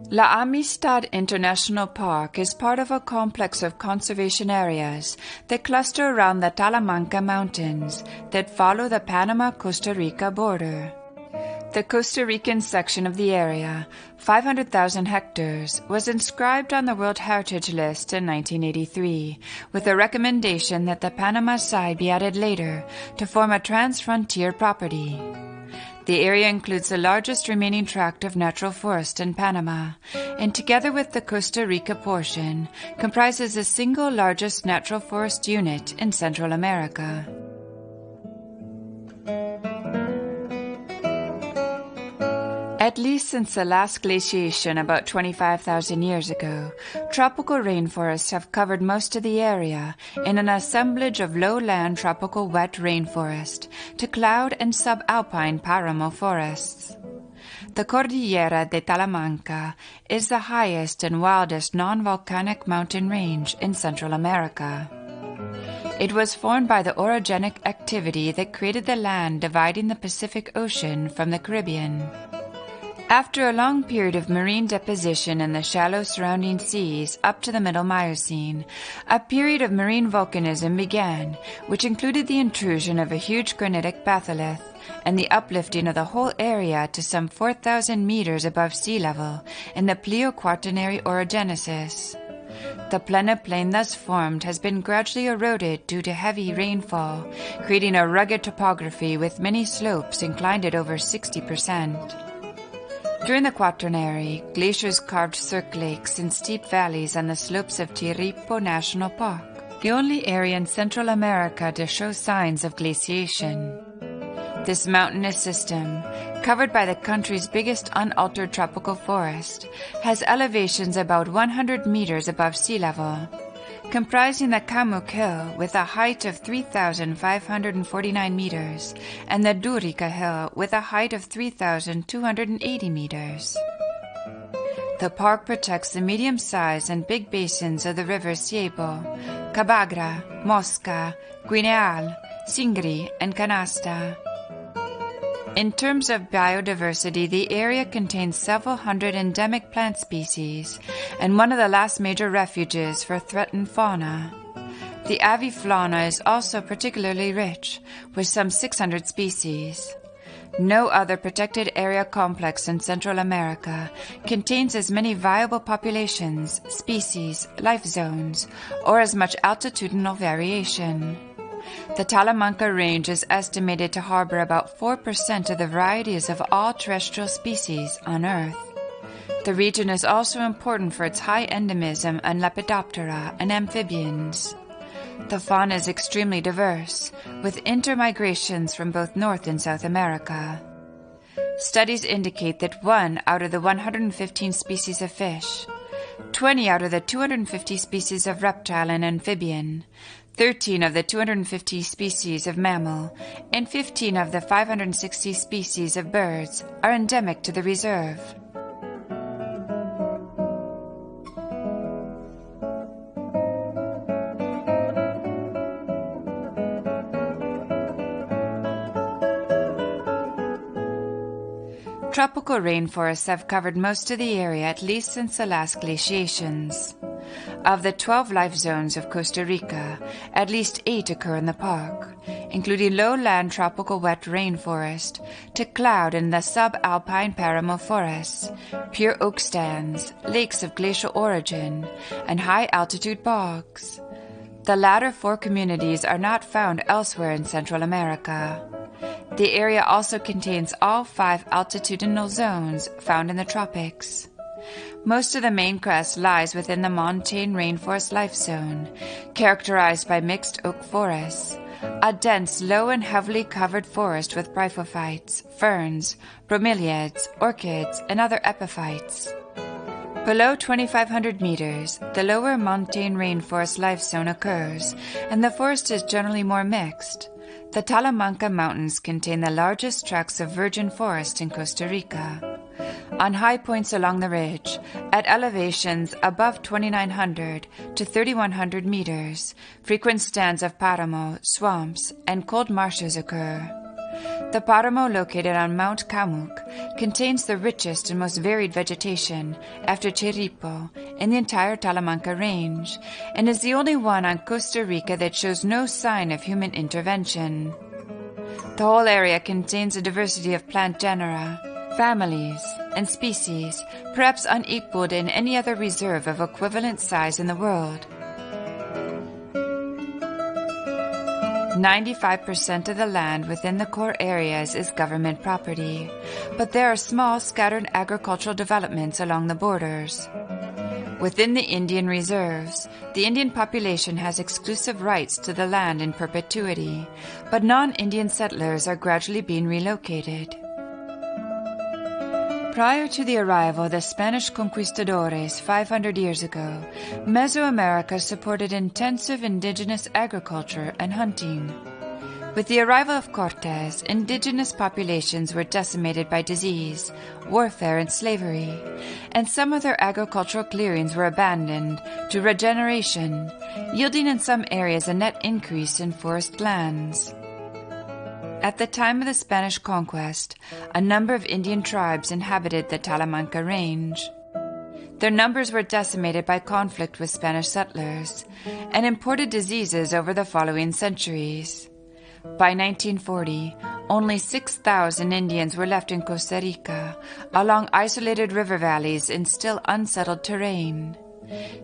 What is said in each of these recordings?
La Amistad International Park is part of a complex of conservation areas that cluster around the Talamanca Mountains that follow the Panama-Costa Rica border. The Costa Rican section of the area, 500,000 hectares, was inscribed on the World Heritage List in 1983, with a recommendation that the Panama side be added later to form a trans-frontier property. The area includes the largest remaining tract of natural forest in Panama, and together with the Costa Rica portion, comprises the single largest natural forest unit in Central America. At least since the last glaciation about 25,000 years ago, tropical rainforests have covered most of the area in an assemblage of lowland tropical wet rainforest to cloud and subalpine paramo forests. The Cordillera de Talamanca is the highest and wildest non-volcanic mountain range in Central America. It was formed by the orogenic activity that created the land dividing the Pacific Ocean from the Caribbean. After a long period of marine deposition in the shallow surrounding seas up to the Middle Miocene, a period of marine volcanism began, which included the intrusion of a huge granitic batholith and the uplifting of the whole area to some 4,000 meters above sea level in the Plio-Quaternary orogenesis. The planoplane thus formed has been gradually eroded due to heavy rainfall, creating a rugged topography with many slopes inclined at over 60%. During the Quaternary, glaciers carved cirque lakes in steep valleys on the slopes of Tirripo National Park, the only area in Central America to show signs of glaciation. This mountainous system, covered by the country's biggest unaltered tropical forest, has elevations about 100 meters above sea level, comprising the Camuk Hill with a height of 3,549 meters and the Rica Hill with a height of 3,280 meters. The park protects the medium-sized and big basins of the rivers Ciebo, Cabagra, Mosca, Guineal, Singri, and Canasta. In terms of biodiversity, the area contains several hundred endemic plant species and one of the last major refuges for threatened fauna. The avifauna is also particularly rich, with some 600 species. No other protected area complex in Central America contains as many viable populations, species, life zones, or as much altitudinal variation. The Talamanca Range is estimated to harbor about 4% of the varieties of all terrestrial species on Earth. The region is also important for its high endemism on Lepidoptera and amphibians. The fauna is extremely diverse, with intermigrations from both North and South America. Studies indicate that 1 out of the 115 species of fish, 20 out of the 250 species of reptile and amphibian, 13 of the 250 species of mammal, and 15 of the 560 species of birds are endemic to the reserve. Tropical rainforests have covered most of the area at least since the last glaciations. Of the 12 life zones of Costa Rica, at least 8 occur in the park, including lowland tropical wet rainforest to cloud in the subalpine paramo forests, pure oak stands, lakes of glacial origin, and high-altitude bogs. The latter 4 communities are not found elsewhere in Central America. The area also contains all 5 altitudinal zones found in the tropics. Most of the main crest lies within the montane rainforest life zone, characterized by mixed oak forests, a dense, low and heavily covered forest with bryophytes, ferns, bromeliads, orchids, and other epiphytes. Below 2,500 meters, the lower montane rainforest life zone occurs, and the forest is generally more mixed. The Talamanca Mountains contain the largest tracts of virgin forest in Costa Rica. On high points along the ridge, at elevations above 2,900 to 3,100 meters, frequent stands of paramo, swamps, and cold marshes occur. The Paramo located on Mount Camuk contains the richest and most varied vegetation, after Chirripo, in the entire Talamanca Range, and is the only one on Costa Rica that shows no sign of human intervention. The whole area contains a diversity of plant genera, families, and species, perhaps unequaled in any other reserve of equivalent size in the world. 95% of the land within the core areas is government property, but there are small scattered agricultural developments along the borders. Within the Indian reserves, the Indian population has exclusive rights to the land in perpetuity, but non-Indian settlers are gradually being relocated. Prior to the arrival of the Spanish conquistadores 500 years ago, Mesoamerica supported intensive indigenous agriculture and hunting. With the arrival of Cortes, indigenous populations were decimated by disease, warfare, and slavery, and some of their agricultural clearings were abandoned to regeneration, yielding in some areas a net increase in forest lands. At the time of the Spanish conquest, a number of Indian tribes inhabited the Talamanca Range. Their numbers were decimated by conflict with Spanish settlers and imported diseases over the following centuries. By 1940, only 6,000 Indians were left in Costa Rica, along isolated river valleys in still unsettled terrain.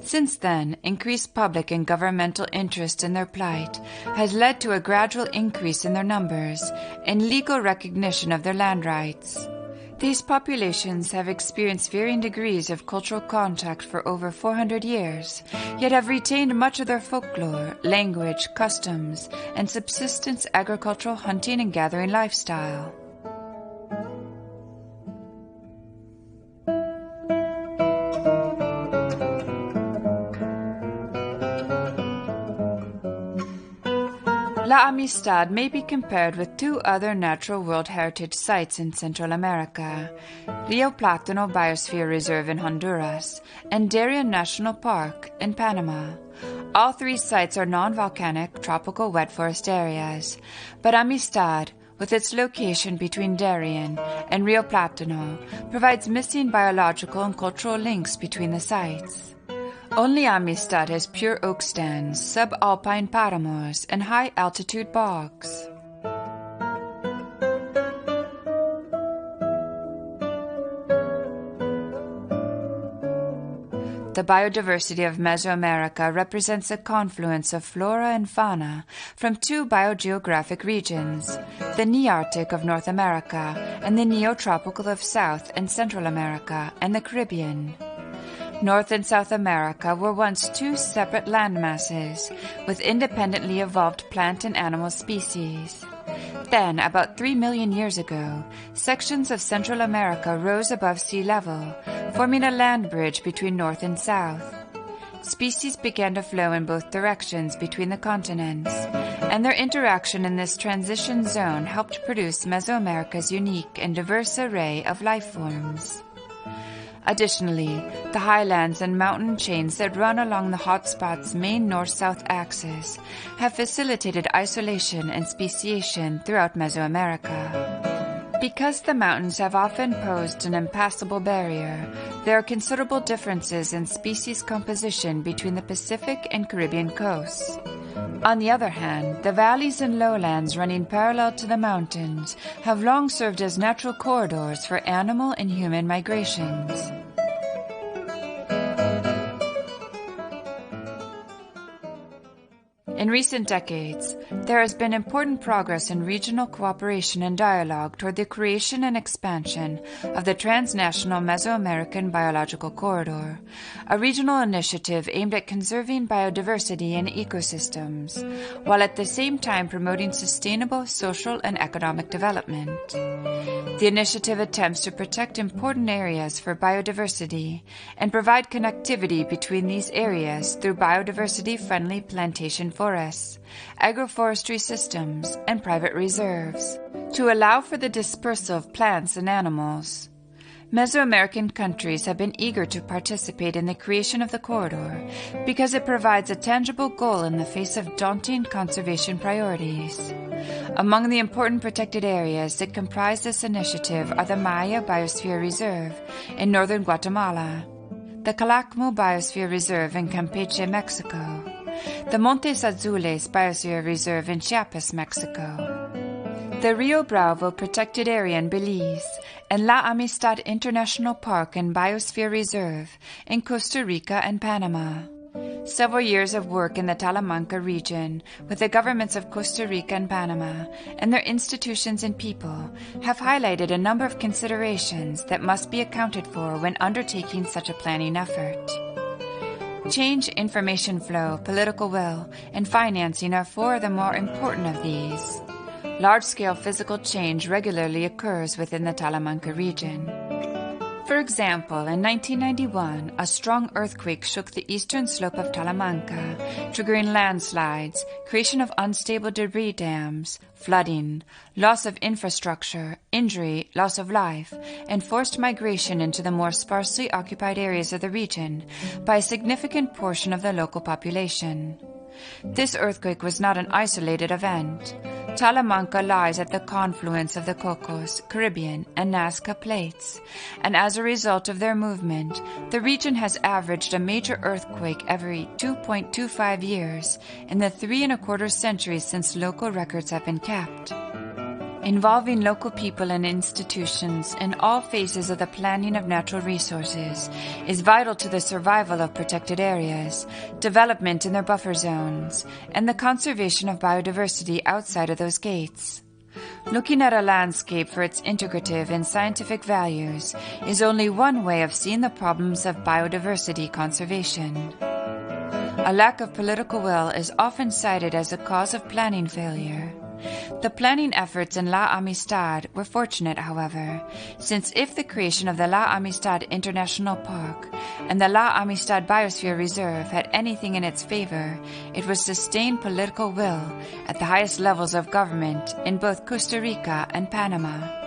Since then, increased public and governmental interest in their plight has led to a gradual increase in their numbers and legal recognition of their land rights. These populations have experienced varying degrees of cultural contact for over 400 years, yet have retained much of their folklore, language, customs, and subsistence agricultural hunting and gathering lifestyle. La Amistad may be compared with two other natural World Heritage Sites in Central America, Rio Plátano Biosphere Reserve in Honduras and Darien National Park in Panama. All three sites are non-volcanic tropical wet forest areas, but Amistad, with its location between Darien and Rio Plátano, provides missing biological and cultural links between the sites. Only Amistad has pure oak stands, subalpine paramos, and high-altitude bogs. The biodiversity of Mesoamerica represents a confluence of flora and fauna from two biogeographic regions, the Nearctic of North America and the Neotropical of South and Central America and the Caribbean. North and South America were once two separate landmasses with independently evolved plant and animal species. Then, about 3 million years ago, sections of Central America rose above sea level, forming a land bridge between North and South. Species began to flow in both directions between the continents, and their interaction in this transition zone helped produce Mesoamerica's unique and diverse array of life forms. Additionally, the highlands and mountain chains that run along the hotspot's main north-south axis have facilitated isolation and speciation throughout Mesoamerica. Because the mountains have often posed an impassable barrier, there are considerable differences in species composition between the Pacific and Caribbean coasts. On the other hand, the valleys and lowlands running parallel to the mountains have long served as natural corridors for animal and human migrations. In recent decades, there has been important progress in regional cooperation and dialogue toward the creation and expansion of the transnational Mesoamerican Biological Corridor, a regional initiative aimed at conserving biodiversity and ecosystems, while at the same time promoting sustainable social and economic development. The initiative attempts to protect important areas for biodiversity and provide connectivity between these areas through biodiversity-friendly plantation forests, agroforestry systems, and private reserves, to allow for the dispersal of plants and animals. Mesoamerican countries have been eager to participate in the creation of the corridor because it provides a tangible goal in the face of daunting conservation priorities. Among the important protected areas that comprise this initiative are the Maya Biosphere Reserve in northern Guatemala, the Calakmul Biosphere Reserve in Campeche, Mexico, the Montes Azules Biosphere Reserve in Chiapas, Mexico, the Rio Bravo Protected Area in Belize, and La Amistad International Park and Biosphere Reserve in Costa Rica and Panama. Several years of work in the Talamanca region with the governments of Costa Rica and Panama and their institutions and people have highlighted a number of considerations that must be accounted for when undertaking such a planning effort. Change, information flow, political will, and financing are four of the more important of these. Large-scale physical change regularly occurs within the Talamanca region. For example, in 1991, a strong earthquake shook the eastern slope of Talamanca, triggering landslides, creation of unstable debris dams, flooding, loss of infrastructure, injury, loss of life, and forced migration into the more sparsely occupied areas of the region by a significant portion of the local population. This earthquake was not an isolated event. Talamanca lies at the confluence of the Cocos, Caribbean, and Nazca plates, and as a result of their movement, the region has averaged a major earthquake every 2.25 years in the 3¼ centuries since local records have been kept. Involving local people and institutions in all phases of the planning of natural resources is vital to the survival of protected areas, development in their buffer zones, and the conservation of biodiversity outside of those gates. Looking at a landscape for its integrative and scientific values is only one way of seeing the problems of biodiversity conservation. A lack of political will is often cited as a cause of planning failure. The planning efforts in La Amistad were fortunate, however, since if the creation of the La Amistad International Park and the La Amistad Biosphere Reserve had anything in its favor, it was sustained political will at the highest levels of government in both Costa Rica and Panama.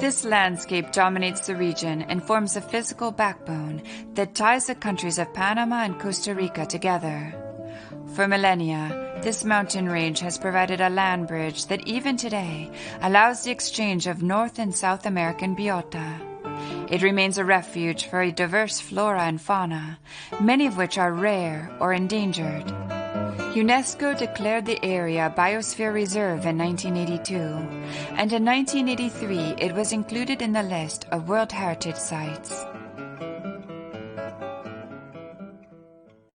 This landscape dominates the region and forms a physical backbone that ties the countries of Panama and Costa Rica together. For millennia, this mountain range has provided a land bridge that even today allows the exchange of North and South American biota. It remains a refuge for a diverse flora and fauna, many of which are rare or endangered. UNESCO declared the area Biosphere Reserve in 1982, and in 1983 it was included in the list of World Heritage Sites.